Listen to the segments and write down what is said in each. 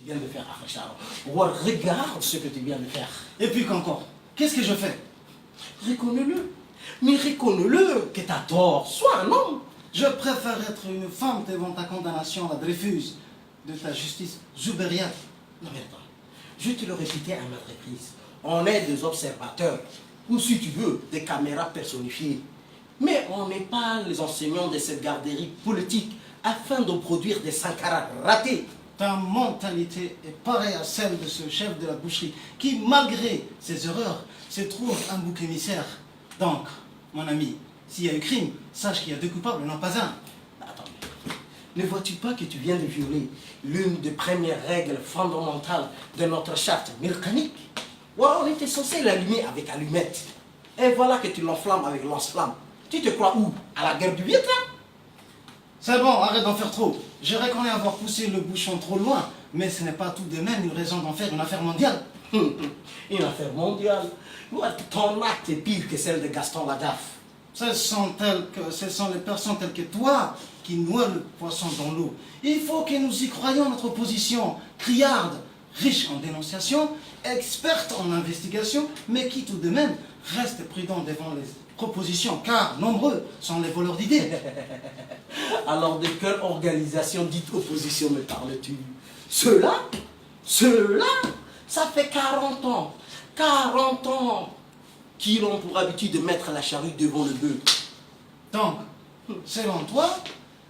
viens de faire, Afracharo. Regarde ce que tu viens de faire. Et puis qu'encore? Qu'est-ce que je fais? Reconnais-le. Mais reconnais-le que tu as tort. Sois un homme. Je préfère être une femme devant ta condamnation à la Dreyfus de ta justice Zouberiat. Non mais attends, je te le répétais à maintes reprises. On est des observateurs, ou si tu veux, des caméras personnifiées. Mais on n'est pas les enseignants de cette garderie politique afin de produire des sankaras ratés. Ta mentalité est pareille à celle de ce chef de la boucherie qui, malgré ses erreurs, se trouve un bouc émissaire. Donc, mon ami, s'il y a eu crime, sache qu'il y a deux coupables, non pas un. Attends, ne vois-tu pas que tu viens de violer l'une des premières règles fondamentales de notre charte mécanique? Ouais, on était censé l'allumer avec allumette. Et voilà que tu l'enflammes avec lance-flamme. Tu te crois où? À la guerre du Vietnam? C'est bon, arrête d'en faire trop. Je reconnais avoir poussé le bouchon trop loin, mais ce n'est pas tout de même une raison d'en faire une affaire mondiale. Une affaire mondiale. Ouais, ton acte est pire que celle de Gaston Lagaffe. Ce sont les personnes telles que toi qui noient le poisson dans l'eau. Il faut que nous y croyions notre position, criarde, riche en dénonciation, experte en investigation, mais qui tout de même reste prudent devant les propositions, car nombreux sont les voleurs d'idées. Alors de quelle organisation dite opposition me parles-tu? Ceux-là, ça fait 40 ans, 40 ans qu'ils ont pour habitude de mettre la charrue devant le bœuf. Donc, selon toi,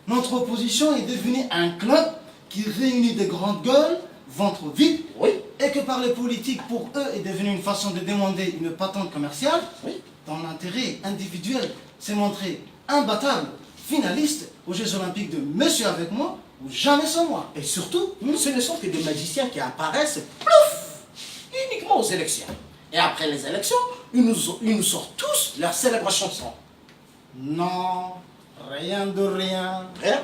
notre opposition est devenue un club qui réunit des grandes gueules, ventre vide, Oui. et que par les politiques, pour eux, est devenue une façon de demander une patente commerciale, Oui. dont l'intérêt individuel s'est montré imbattable, finaliste aux Jeux Olympiques de Monsieur avec moi ou jamais sans moi. Et surtout, ce ne sont que des magiciens qui apparaissent, plouf, uniquement aux élections. Et après les élections, ils nous sortent tous leur célèbre chanson. Non, rien de rien. Hein?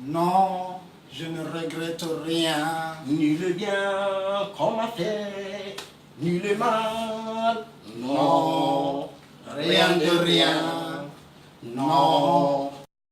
Non, je ne regrette rien. Ni le bien qu'on m'a fait, ni le mal. Non, Rien de rien. Non.